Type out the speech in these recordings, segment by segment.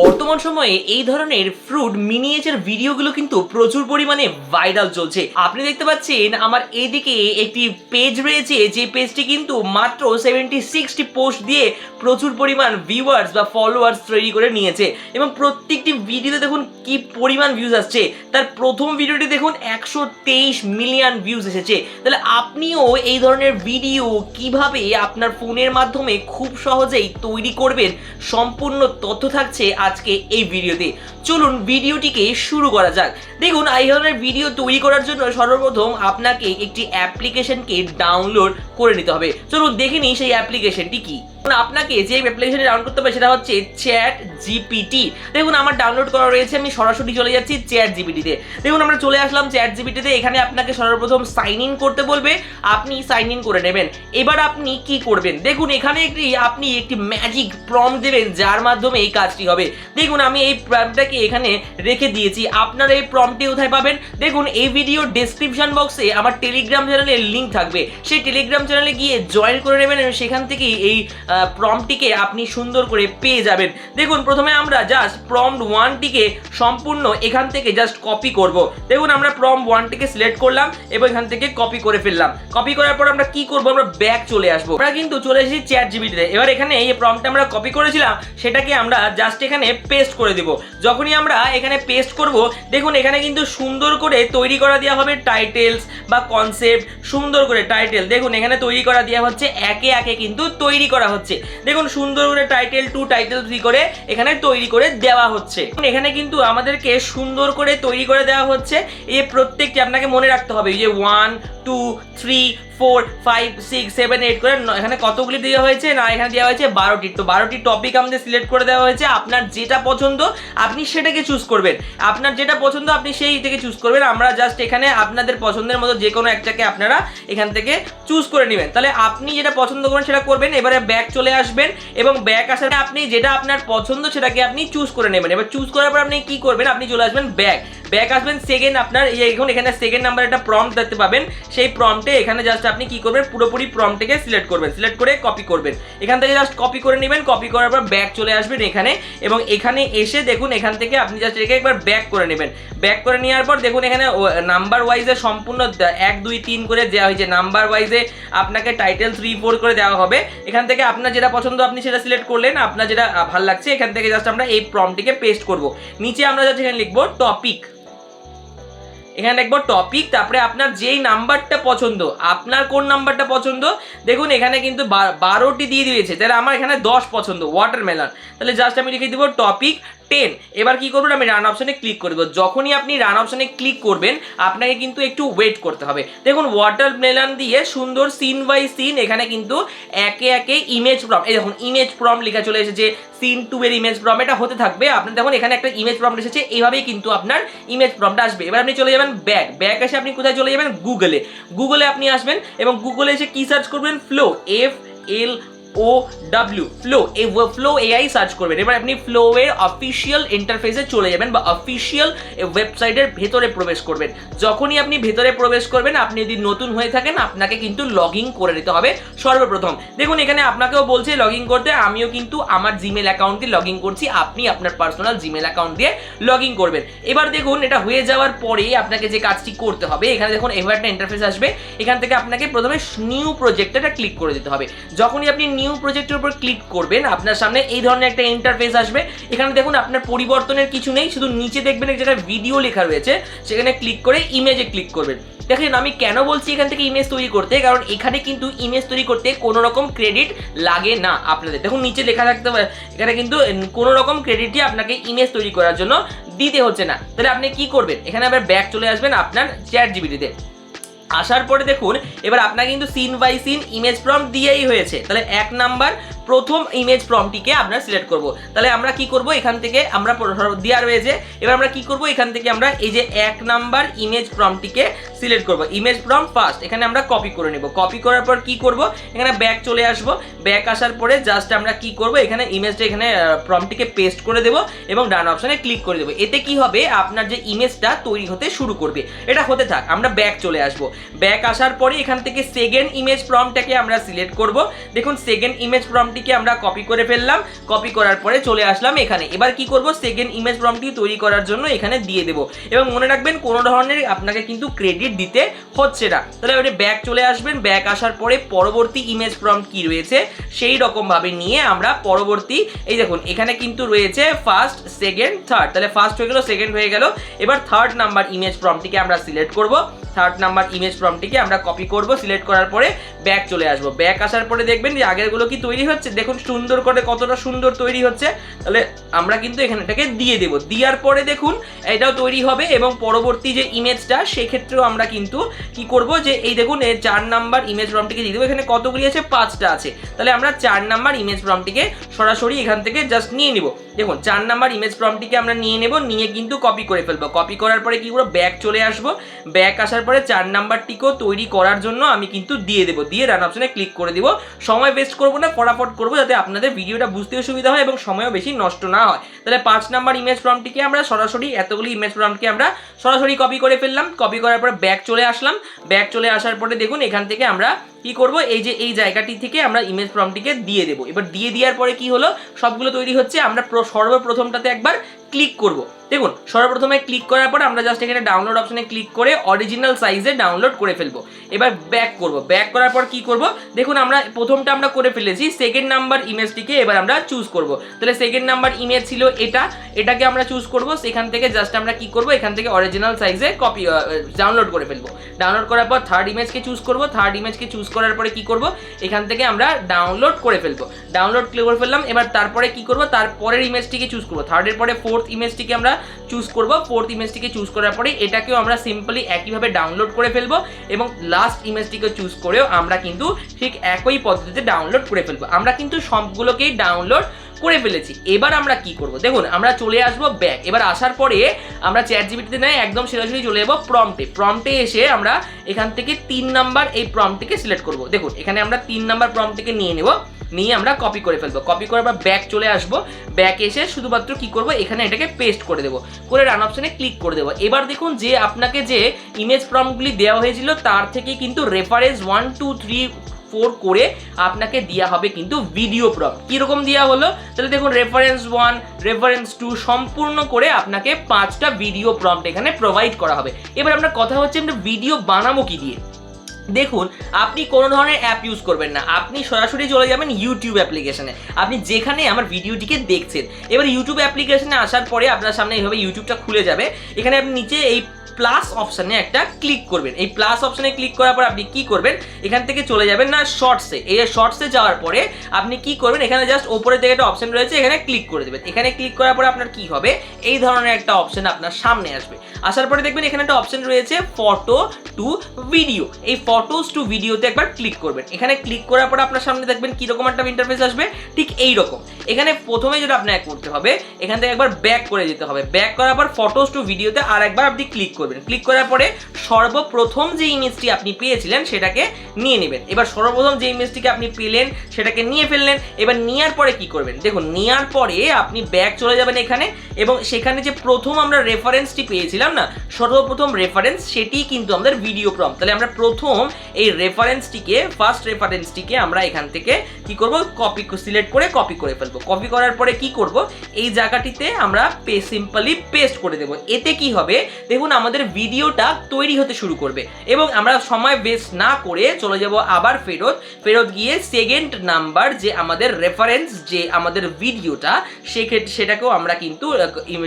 বর্তমান সময়ে এই ধরনের ফ্রুট মিনিয়েচার ভিডিওগুলো কিন্তু প্রচুর পরিমাণে ভাইরাল চলছে। আপনি দেখতে পাচ্ছেন আমার এইদিকে একটি পেজ রয়েছে, যে পেজটি কিন্তু মাত্র 76টি পোস্ট দিয়ে প্রচুর পরিমাণ ভিউয়ার্স বা ফলোয়ার্স তৈরি করে নিয়েছে এবং প্রত্যেকটি ভিডিওতে দেখুন কি পরিমাণ ভিউজ আসছে। তার প্রথম ভিডিওটি দেখুন 123 মিলিয়ন ভিউজ এসেছে। তাহলে আপনিও এই ধরনের ভিডিও কিভাবে আপনার ফোনের মাধ্যমে খুব সহজেই তৈরি করবেন, সম্পূর্ণ তথ্য থাকছে আজকে এই ভিডিওতে। চলুন ভিডিওটিকে শুরু করা যাক। দেখুন, এই ধরনের ভিডিও তৈরি করার জন্য সর্বপ্রথম আপনাকে একটি অ্যাপ্লিকেশনকে ডাউনলোড করে নিতে হবে। চলুন দেখে নিই সেই অ্যাপ্লিকেশনটি কি। আপনাকে যে অ্যাপ্লিকেশনটি ডাউনলোড করতে হবে সেটা হচ্ছে চ্যাট জিপিটি। দেখুন আমার ডাউনলোড করা রয়েছে, আমি সরাসরি চলে যাচ্ছি চ্যাট জিপিটিতে। দেখুন আমরা চলে আসলাম চ্যাট জিপিটিতে। এখানে আপনাকে সর্বপ্রথম সাইন ইন করতে বলবে, আপনি সাইন ইন করে নেবেন। এবার আপনি কি করবেন, দেখুন এখানে আপনি একটি ম্যাজিক প্রম্পট দেবেন যার মাধ্যমে এই কাজটি হবে। দেখুন আমি এই প্রম্পটটাকে এখানে রেখে দিয়েছি। আপনারা এই প্রম্পটটি কোথায় পাবেন, দেখুন এই ভিডিও ডেসক্রিপশন বক্সে আমার টেলিগ্রাম চ্যানেলের লিঙ্ক থাকবে। সেই টেলিগ্রাম চ্যানেলে গিয়ে জয়েন করে নেবেন এবং সেখান থেকে এই প্রম্পটটিকে আপনি সুন্দর করে পেয়ে যাবেন। দেখুন প্রথমে আমরা জাস্ট প্রম্পট 1টিকে সম্পূর্ণ এখান থেকে জাস্ট কপি করব। দেখুন আমরা প্রম্পট 1টিকে সিলেক্ট করলাম এবং এখান থেকে কপি করে ফেললাম। কপি করার পর আমরা কি করব, আমরা ব্যাক চলে আসবো। আমরা কিন্তু চলে এসেছি চ্যাট জিপিটিতে। এবার এখানে এই প্রম্পটটা আমরা কপি করেছিলাম সেটাকে আমরা জাস্ট এখানে পেস্ট করে দেব। যখনই আমরা এখানে পেস্ট করব, দেখুন এখানে কিন্তু সুন্দর করে তৈরি করা দেওয়া হবে টাইটেলস বা কনসেপ্ট। সুন্দর করে টাইটেল দেখুন এখানে তৈরি করা দেওয়া হচ্ছে, একে একে কিন্তু তৈরি করা হচ্ছে। দেখুন সুন্দর করে টাইটেল 2 টাইটেল 3 করে এখানে তৈরি করে দেওয়া হচ্ছে। এখানে কিন্তু আমাদেরকে সুন্দর করে তৈরি করে দেওয়া হচ্ছে। এই প্রত্যেকটি আপনাকে মনে রাখতে হবে যে 1 2 3 4 5 6 7 8 করে এখানে কতগুলি দেওয়া হয়েছে না, এখানে দেওয়া হয়েছে 12টি। তো 12টি টপিক আমাদের সিলেক্ট করে দেওয়া হয়েছে। আপনার যেটা পছন্দ আপনি সেটাকে চুজ করবেন, আপনার যেটা পছন্দ আপনি সেই থেকে চুজ করবেন। আমরা জাস্ট এখানে আপনাদের পছন্দের মতো যে কোনো একটাকে আপনারা এখান থেকে চুজ করে নেবেন। তাহলে আপনি যেটা পছন্দ করেন সেটা করবেন। এবারে ব্যাক চলে আসবেন এবং ব্যাক আসার আপনি যেটা আপনার পছন্দ সেটাকে আপনি চুজ করে নেবেন। এবার চুজ করার পর আপনি কি করবেন, আপনি চলে আসবেন ব্যাক আসবেন সেকেন্ড। আপনার এখানে সেকেন্ড নাম্বার একটা প্রম্পট দেখতে পাবেন। সেই প্রম্পটে এখানে জাস্ট আপনি কি করবেন, পুরোপুরি প্রম্পটটাকে সিলেক্ট করবেন, সিলেক্ট করে কপি করবেন। এখান থেকে জাস্ট কপি করে নেবেন। কপি করার পর ব্যাক চলে আসবেন এখানে এবং এখানে এসে দেখুন এখান থেকে আপনি জাস্ট এটাকে একবার ব্যাক করে নেবেন। ব্যাক করে নেওয়ার পর দেখুন এখানে নাম্বার ওয়াইজে সম্পূর্ণ 1 2 3 করে দেওয়া হয়েছে। নাম্বার ওয়াইজে আপনাকে টাইটেল 3 4 করে দেওয়া হবে। এখান থেকে আপনার যেটা পছন্দ আপনি সেটা সিলেক্ট করলেন, আপনার যেটা ভালো লাগছে। এখান থেকে জাস্ট আমরা এই প্রম্পটটিকে পেস্ট করব। নিচে আমরা জাস্ট এখানে লিখবো টপিক, এখানে লিখবো টপিক। তারপরে আপনার যেই নাম্বারটা পছন্দ, আপনার কোন নাম্বারটা পছন্দ, দেখুন এখানে কিন্তু 12টি দিয়ে দিয়েছে। তাহলে আমার এখানে 10 পছন্দ, ওয়াটারমেলন। তাহলে জাস্ট আমি লিখে দিব টপিক 10। এবার কি করবেন, আমি রান অপশনে ক্লিক করে দেবো। যখনই আপনি রান অপশনে ক্লিক করবেন আপনাকে কিন্তু একটু ওয়েট করতে হবে। দেখুন ওয়াটারমেলন দিয়ে সুন্দর সিন বাই সিন এখানে কিন্তু একে একে ইমেজ প্রম্পট, এই দেখুন ইমেজ প্রম্পট লেখা চলে এসেছে। সিন 2 এর ইমেজ প্রম্পট, এটা হতে থাকবে। আপনি দেখুন এখানে একটা ইমেজ প্রম্পট এসেছে, এইভাবেই কিন্তু আপনার ইমেজ প্রম্পট আসবে। এবার আপনি চলে যাবেন ব্যাক এসে আপনি কোথায় চলে যাবেন, গুগলে আপনি আসবেন এবং গুগলে এসে কি সার্চ করবেন, ফ্লো ফ্লো এআই সার্চ করবেন। এবার আপনি ফ্লো এর অফিসিয়াল ইন্টারফেসে চলে যাবেন বা অফিসিয়াল ওয়েবসাইটের ভেতরে প্রবেশ করবেন। যখনই আপনি ভেতরে প্রবেশ করবেন, আপনি যদি নতুন হয়ে থাকেন আপনাকে কিন্তু লগ ইন করে নিতে হবে সর্বপ্রথম। দেখুন এখানে আপনাকেও বলছে লগ ইন করতে, আমিও কিন্তু আমার জিমেল অ্যাকাউন্ট দিয়ে লগ ইন করছি। আপনি আপনার পার্সোনাল জিমেল অ্যাকাউন্ট দিয়ে লগ ইন করবেন। এবার দেখুন এটা হয়ে যাওয়ার পরে আপনাকে যে কাজটি করতে হবে, এখানে দেখুন এভাবে একটা ইন্টারফেস আসবে। এখান থেকে আপনাকে প্রথমে নিউ প্রজেক্টটা ক্লিক করে দিতে হবে। যখনই আপনি নিউ প্রজেক্টের উপর ক্লিক করবেন আপনার সামনে এই ধরনের একটা ইন্টারফেস আসবে। এখানে দেখুন আপনার পরিবর্তনের কিছু নেই, শুধু নিচে দেখবেন এক জায়গায় ভিডিও লেখা রয়েছে, সেখানে ক্লিক করে ইমেজে ক্লিক করবেন। দেখেন আমি কেন বলছি এখান থেকে ইমেজ তৈরি করতে, কারণ এখানে কিন্তু ইমেজ তৈরি করতে কোনো রকম ক্রেডিট লাগে না আপনাদের। দেখুন নিচে লেখা থাকতে পারে, এখানে কিন্তু কোনো রকম ক্রেডিটই আপনাকে ইমেজ তৈরি করার জন্য দিতে হচ্ছে না। তাহলে আপনি কি করবেন, এখানে আবার ব্যাক চলে আসবেন আপনার চ্যাট জিপিটিতে। আসার পরে দেখুন এবার আপনাকে কিন্তু scene by scene image prompt দিয়েই হয়েছে। তাহলে 1 নাম্বার প্রথম ইমেজ প্রম্পটটিকে আমরা সিলেক্ট করব। তাহলে আমরা কি করব, এখান থেকে আমরা দেওয়া রয়েছে। এবার আমরা কি করব, এখান থেকে আমরা এই যে 1 নাম্বার ইমেজ প্রম্পটটিকে সিলেক্ট করব। ইমেজ প্রম্পট ফার্স্ট এখানে আমরা কপি করে নেব। কপি করার পর কি করব, এখানে ব্যাক চলে আসব। ব্যাক আসার পরে জাস্ট আমরা কি করব, এখানে ইমেজটা এখানে প্রম্পটটিকে পেস্ট করে দেব এবং ডান অপশনে ক্লিক করে দেব। এতে কি হবে, আপনার যে ইমেজটা তৈরি হতে শুরু করবে। এটা হতে থাক, আমরা ব্যাক চলে আসব। ব্যাক আসার পরে এখান থেকে সেকেন্ড ইমেজ প্রম্পটটাকে আমরা সিলেক্ট করব। দেখুন সেকেন্ড ইমেজ প্রম্পটটি প্রম্পটটিকে আমরা কপি করে ফেললাম, কপি করার পরে চলে আসলাম এখানে। এবার কি করব, সেকেন্ড ইমেজ প্রম্পটটি তৈরি করার জন্য এখানে দিয়ে দেব। এবং মনে রাখবেন কোনো ধরনের আপনাকে কিন্তু ক্রেডিট দিতে হচ্ছে না। তাহলে এবারে ব্যাক চলে আসবেন, ব্যাক আসার পরে পরবর্তী ইমেজ প্রম্পট কি রয়েছে সেই রকম ভাবে নিয়ে আমরা পরবর্তী, এই দেখুন এখানে কিন্তু রয়েছে ফার্স্ট, সেকেন্ড, থার্ড, তাহলে ফার্স্ট হয়ে গেল, সেকেন্ড হয়ে গেল। এবার থার্ড নাম্বার ইমেজ প্রম্পটটিকে আমরা সিলেক্ট করব, থার্ড নাম্বার ইমেজ প্রম্পটটিকে আমরা কপি করব, সিলেক্ট করার পরে ব্যাক চলে আসবো। ব্যাক আসার পরে দেখবেন যে আগেরগুলো কি তৈরি হচ্ছে, দেখুন সুন্দর করে কতটা সুন্দর তৈরি হচ্ছে। তাহলে আমরা কিন্তু এখানে এটাকে দিয়ে দেবো, দেওয়ার পরে দেখুন এটাও তৈরি হবে। এবং পরবর্তী যে ইমেজটা সেক্ষেত্রেও আমরা কিন্তু কি করব, যে এই দেখুন 4 নাম্বার ইমেজ প্রম্পটটিকে দিয়ে দেবো। এখানে কতগুলি আছে, 5টা আছে। তাহলে আমরা 4 নাম্বার ইমেজ প্রম্পটটিকে সরাসরি এখান থেকে জাস্ট নিয়ে নিব। দেখুন 4 নাম্বার ইমেজ প্রম্পটটিকে আমরা নিয়ে নেব, নিয়ে কিন্তু কপি করে ফেলবো। কপি করার পরে কি করবো, ব্যাক চলে আসবো। ব্যাক আসার পরে 4 নাম্বারটিকেও তৈরি করার জন্য আমি কিন্তু দিয়ে দেবো, দিয়ে রান অপশনে ক্লিক করে দিব। সময় ওয়েস্ট করবো না, ফটাফট করবো যাতে আপনাদের ভিডিওটা বুঝতেও সুবিধা হয় এবং সময়ও বেশি নষ্ট না হয়। তাহলে 5 নাম্বার ইমেজ প্রম্পটটিকে আমরা সরাসরি, এতগুলি ইমেজ প্রম্পটকে আমরা সরাসরি কপি করে ফেললাম। কপি করার পরে ব্যাক চলে আসলাম। ব্যাক চলে আসার পরে দেখুন এখান থেকে আমরা কি করব, এই যে এই জায়গাটি থেকে আমরা ইমেজ প্রম্পটটিকে দিয়ে দেবো। এবার দিয়ে দেওয়ার পরে কি হলো, সবগুলো তৈরি হচ্ছে। আমরা সর্বপ্রথমটাতে একবার ক্লিক করব। দেখুন সর্বপ্রথমে ক্লিক করার পর আমরা জাস্ট এখানে ডাউনলোড অপশনে ক্লিক করে অরিজিনাল সাইজে ডাউনলোড করে ফেলবো। এবার ব্যাক করব, ব্যাক করার পর কি করব, দেখুন আমরা প্রথমটা আমরা করে ফেলেছি, সেকেন্ড নাম্বার ইমেজটিকে এবার আমরা চুজ করব। তাহলে সেকেন্ড নাম্বার ইমেজ ছিল এটাকে আমরা চুজ করব। সেখান থেকে জাস্ট আমরা কি করব, এখান থেকে অরিজিনাল সাইজে কপি ডাউনলোড করে ফেলবো। ডাউনলোড করার পর থার্ড ইমেজকে চুজ করব। থার্ড ইমেজকে চুজ করার পরে কি করব, এখান থেকে আমরা ডাউনলোড করে ফেলবো। ডাউনলোড করে ফেললাম। এবার তারপরে কি করব, তারপরের ইমেজটিকে চুজ করব। থার্ডের পরে ফোর্থ ইমেজটিকে আমরা চুজ করব। ফোর্থ ইমেজটিকে চুজ করার পরে এটাকেও আমরা সিম্পলি একইভাবে ডাউনলোড করে ফেলবো। এবং লাস্ট ইমেজটিকে চুজ করেও আমরা কিন্তু ঠিক একই পদ্ধতিতে ডাউনলোড করে ফেলবো। আমরা কিন্তু সবগুলোকেই ডাউনলোড করে ফেলেছি। এবার আমরা কি করব, দেখুন আমরা চলে আসবো ব্যাক। এবার আসার পরে আমরা চ্যাটজিপিটিতে নয় একদম সরাসরি চলে যাবো প্রম্পটে এসে আমরা এখান থেকে 3 নাম্বার এই প্রম্পটটিকে সিলেক্ট করব। দেখুন এখানে আমরা 3 নাম্বার প্রম্পটটিকে নিয়ে নেব, নিয়ে আমরা কপি করে ফেলবো। কপি করার পর ব্যাক চলে আসবো। ব্যাক এসে শুধুমাত্র কি করব, এখানে এটাকে পেস্ট করে দেবো, করে রান অপশনে ক্লিক করে দেবো। এবার দেখুন যে আপনাকে যে ইমেজ প্রম্পটগুলি দেওয়া হয়েছিল তার থেকে কিন্তু রেফারেন্স 1 2 3 4 করে আপনাকে দেওয়া হবে কিন্তু ভিডিও প্রম্পট। কিরকম দেওয়া হলো, তাহলে দেখুন রেফারেন্স 1, রেফারেন্স 2 সম্পূর্ণ করে আপনাকে 5টা ভিডিও প্রম্পট এখানে প্রোভাইড করা হবে। এবার আমরা কথা হচ্ছে আমরা ভিডিও বানাবো কি দিয়ে। দেখুন আপনি কোনো ধরনের অ্যাপ ইউজ করবেন না, আপনি সরাসরি চলে যাবেন ইউটিউব অ্যাপ্লিকেশনে, আপনি যেখানে আমার ভিডিওটিকে দেখছেন। এবার ইউটিউব অ্যাপ্লিকেশনে আসার পরে আপনার সামনে এইভাবে ইউটিউবটা খুলে যাবে। এখানে আপনি নিচে এই প্লাস অপশানে একটা ক্লিক করবেন। এই প্লাস অপশানে ক্লিক করার পর আপনি কি করবেন, এখান থেকে চলে যাবেন না শর্টসে। এই শর্টসে যাওয়ার পরে আপনি কি করবেন, এখানে জাস্ট ওপরের দিকে একটা অপশন রয়েছে, এখানে ক্লিক করে দেবেন। এখানে ক্লিক করার পরে আপনার কি হবে, এই ধরনের একটা অপশন আপনার সামনে আসবে। আসার পরে দেখবেন এখানে একটা অপশন রয়েছে ফটো টু ভিডিও। এই ফটোস টু ভিডিওতে একবার ক্লিক করবেন। এখানে ক্লিক করার পর আপনার সামনে দেখবেন কিরকম একটা ইন্টারফেস আসবে, ঠিক এই রকম। এখানে প্রথমে যেটা আপনাকে করতে হবে, এখান থেকে একবার ব্যাক করে যেতে হবে। ব্যাক করার পর ফটোস টু ভিডিওতে আর একবার আপনি ক্লিক করবেন। ক্লিক করার পরে সর্বপ্রথম যে ইমেজটি আপনি পেয়েছিলেন সেটাকে নিয়ে নেবেন। এবার সর্বপ্রথম যে ইমেজটিকে আপনি পেলেন সেটাকে নিয়ে ফেললেন। এবার নেওয়ার পরে কি করবেন, দেখুন নেওয়ার পরে আপনি ব্যাক চলে যাবেন এখানে, এবং সেখানে যে প্রথম আমরা রেফারেন্সটি পেয়েছিলাম না, সর্বপ্রথম রেফারেন্স, সেটি কিন্তু আমাদের ভিডিও প্রম্পট। তাহলে আমরা প্রথম এই রেফারেন্সটিকে, ফার্স্ট রেফারেন্সটিকে আমরা এখান থেকে কি করব, কপি সিলেক্ট করে কপি করে ফেলবো। কপি করার পরে কি করব, এই জায়গাটিতে আমরা সিম্পলি পেস্ট করে দেবো। এতে কি হবে, দেখুন আমাদের ভিডিওটা তৈরি হতে শুরু করবে এবং আমরা সময় ওয়েস্ট না করে চলে যাব আবার ফেরত গিয়ে সেকেন্ড নাম্বার যে আমাদের রেফারেন্স, যে আমাদের ভিডিওটা, সেটাকেও আমরা কিন্তু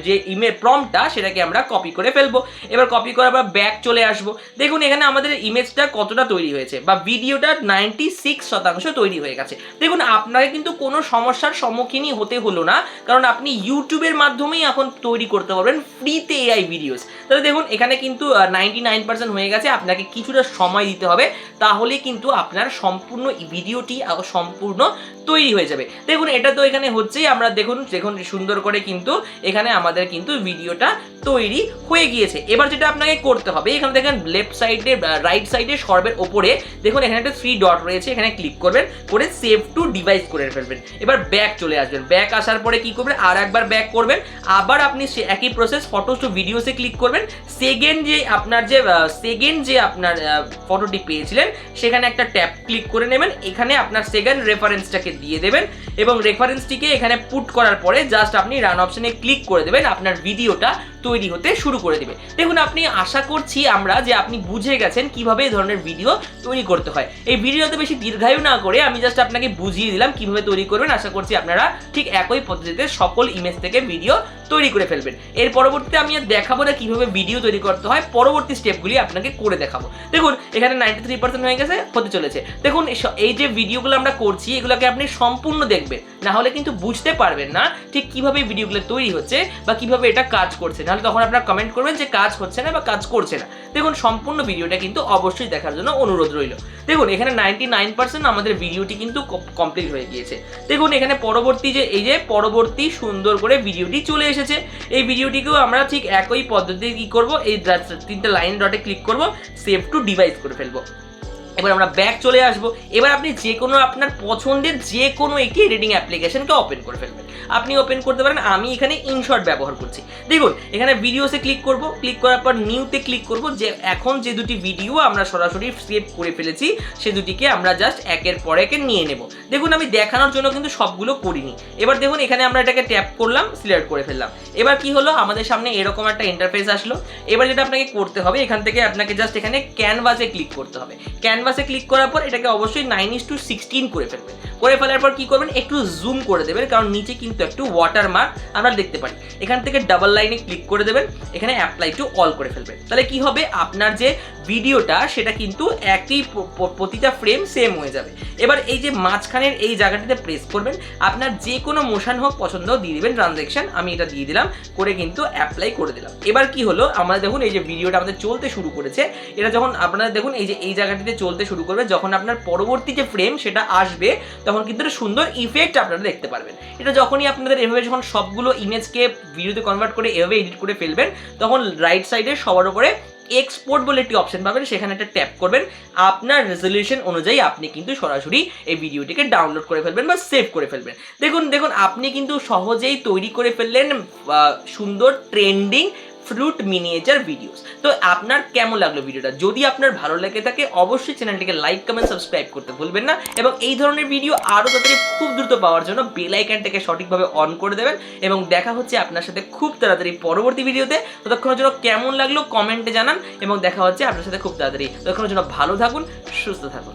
যে ইমেজ প্রম্পটটা সেটাকে আমরা কপি করে ফেলবো। এবার কপি করার পর ব্যাক চলে আসবো। দেখুন এখানে আমাদের ইমেজটা কতটা তৈরি হয়েছে, বা ভিডিওটা 96% তৈরি হয়ে গেছে। দেখুন আপনাকে কিন্তু কোনো সমস্যার সম্মুখীনই হতে হলো না, কারণ আপনি ইউটিউবের মাধ্যমেই এখন তৈরি করতে পারবেন ফ্রিতে এআই ভিডিওস। তাহলে দেখুন এখানে কিন্তু 99% হয়ে গেছে, আপনাকে কিছুটা সময় দিতে হবে, তাহলে কিন্তু আপনার সম্পূর্ণ ভিডিওটি সম্পূর্ণ তৈরি হয়ে যাবে। দেখুন এটা তো এখানে হচ্ছেই, আমরা দেখুন সুন্দর করে কিন্তু এখানে আমাদের কিন্তু ভিডিওটা তৈরি হয়ে গিয়েছে। এবার যেটা আপনাকে করতে হবে, এখানে দেখেন লেফট সাইডে, রাইট সাইডে সর্বের ওপরে দেখুন এখানে একটা 3 ডট রয়েছে, এখানে ক্লিক করবেন, করে সেভ টু ডিভাইস করে ফেলবেন। এবার ব্যাক চলে আসবেন। ব্যাক আসার পরে কি করবেন, আর একবার ব্যাক করবেন, আবার আপনি একই প্রসেস ফটোস টু ভিডিওসে ক্লিক করবেন, করবেন, সেকেন্ড যে আপনার ফটোটি পেয়েছিলেন সেখানে একটা ট্যাপ ক্লিক করে নেবেন, এখানে আপনার সেকেন্ড রেফারেন্সটাকে দিয়ে দেবেন এবং রেফারেন্সটিকে এখানে পুট করার পরে জাস্ট আপনি রান অপশনে ক্লিক করে দেবেন, আপনার ভিডিওটা তৈরি হতে শুরু করে দেবে। দেখুন, আপনি আশা করছি আমরা যে আপনি বুঝে গেছেন কিভাবে এই ধরনের ভিডিও তৈরি করতে হয়। এই ভিডিওতে বেশি দীর্ঘায়ু না করে আমি জাস্ট আপনাকে বুঝিয়ে দিলাম কিভাবে তৈরি করবেন। আশা করছি আপনারা ঠিক একই পদ্ধতিতে সকল ইমেজ থেকে ভিডিও তৈরি করে ফেলবেন। এর পরবর্তীতে আমি আর দেখাবো না কিভাবে ভিডিও তৈরি করতে হয়, পরবর্তী স্টেপগুলি আপনাকে করে দেখাবো। দেখুন, এখানে 93% হয়ে গেছে, হতে চলেছে। দেখুন, এই যে ভিডিওগুলো আমরা করছি এগুলোকে আপনি সম্পূর্ণ দেখবেন, না হলে কিন্তু বুঝতে পারবেন না ঠিক কিভাবে ভিডিওগুলো তৈরি হচ্ছে বা কিভাবে এটা কাজ করছে, নাহলে তখন আপনারা কমেন্ট করবেন যে কাজ হচ্ছে না বা কাজ করছে না। দেখুন, সম্পূর্ণ ভিডিওটা কিন্তু অবশ্যই দেখার জন্য অনুরোধ রইল। দেখুন, এখানে 99% আমাদের ভিডিওটি কিন্তু কমপ্লিট হয়ে গিয়েছে। দেখুন, এখানে পরবর্তী সুন্দর করে ভিডিওটি চলে এসেছে। এই ভিডিওটিকেও আমরা ঠিক একই পদ্ধতিতে কি করব, এই 3টে লাইন ডটে ক্লিক করব, সেভ টু ডিভাইস করে ফেলবো। এবার আমরা ব্যাক চলে আসবো। এবার আপনি যে কোনো আপনার পছন্দের যে কোনো একটি এডিটিং অ্যাপ্লিকেশনকে ওপেন করে ফেলবেন। আপনি ওপেন করতে পারেন, আমি এখানে ইনশর্ট ব্যবহার করছি। দেখুন, এখানে ভিডিওসে ক্লিক করব, ক্লিক করার পর নিউতে ক্লিক করব, যে এখন যে দুটি ভিডিও আমরা সরাসরি সেভ করে ফেলেছি সে দুটিকে আমরা জাস্ট একের পর একে নিয়ে নেব। দেখুন, আমি দেখানোর জন্য কিন্তু সবগুলো করিনি। এবার দেখুন, এখানে আমরা এটাকে ট্যাপ করলাম, সিলেক্ট করে ফেললাম। এবার কি হলো, আমাদের সামনে এরকম একটা ইন্টারফেস আসলো। এবার যেটা আপনাকে করতে হবে, এখান থেকে আপনাকে জাস্ট এখানে ক্যানভাসে ক্লিক করতে হবে। ক্যানভাসে ক্লিক করার পর এটাকে অবশ্যই 9:16 করে ফেলবেন। করে ফেলার পর কি করবেন, একটু জুম করে দেবেন, কারণ নিচে কিন্তু একটু ওয়াটারমার্ক আমরা দেখতে পারি। এখান থেকে ডাবল লাইনে ক্লিক করে দেবেন, এখানে অ্যাপ্লাই টু অল করে ফেলবেন। তাহলে কি হবে, আপনার যে ভিডিওটা সেটা কিন্তু একই প্রতিটা ফ্রেম সেম হয়ে যাবে। এবার এই যে মাঝখানের এই জায়গাটিতে প্রেস করবেন, আপনার যে কোনো মোশন হোক পছন্দ দিয়ে দিবেন, ট্রানজ্যাকশন আমি এটা দিয়ে দিলাম, করে কিন্তু অ্যাপ্লাই করে দিলাম। এবার কি হলো, আমরা দেখুন এই যে ভিডিওটা আমাদের চলতে শুরু করেছে, এটা যখন আপনারা দেখুন এই যে এই জায়গাটিতে চলতে শুরু করবে, যখন আপনার পরবর্তী যে ফ্রেম সেটা আসবে তখন কিন্তু একটা সুন্দর ইফেক্ট আপনারা দেখতে পারবেন। এটা যখনই আপনাদের এভাবে যখন সবগুলো ইমেজকে ভিডিওতে কনভার্ট করে এভাবে এডিট করে ফেলবেন, তখন রাইট সাইডে সবার উপরে এক্সপোর্ট বলে একটি অপশন পাবেন, সেখানে একটা ট্যাপ করবেন। আপনার রেজলিউশন অনুযায়ী আপনি কিন্তু সরাসরি এই ভিডিওটিকে ডাউনলোড করে ফেলবেন বা সেভ করে ফেলবেন। দেখুন আপনি কিন্তু সহজেই তৈরি করে ফেললেন সুন্দর ট্রেন্ডিং ফ্রুট মিনিয়েচার ভিডিওস। তো আপনার কেমন লাগলো ভিডিওটা? যদি আপনার ভালো লেগে থাকে অবশ্যই চ্যানেলটিকে লাইক, কমেন্ট, সাবস্ক্রাইব করতে ভুলবেন না, এবং এই ধরনের ভিডিও আরও তাড়াতাড়ি খুব দ্রুত পাওয়ার জন্য বেল আইকনটাকে সঠিকভাবে অন করে দেবেন। এবং দেখা হচ্ছে আপনার সাথে খুব তাড়াতাড়ি পরবর্তী ভিডিওতে। ততক্ষণের জন্য কেমন লাগলো কমেন্টে জানান, এবং দেখা হচ্ছে আপনার সাথে খুব তাড়াতাড়ি। ততক্ষণের জন্য ভালো থাকুন, সুস্থ থাকুন।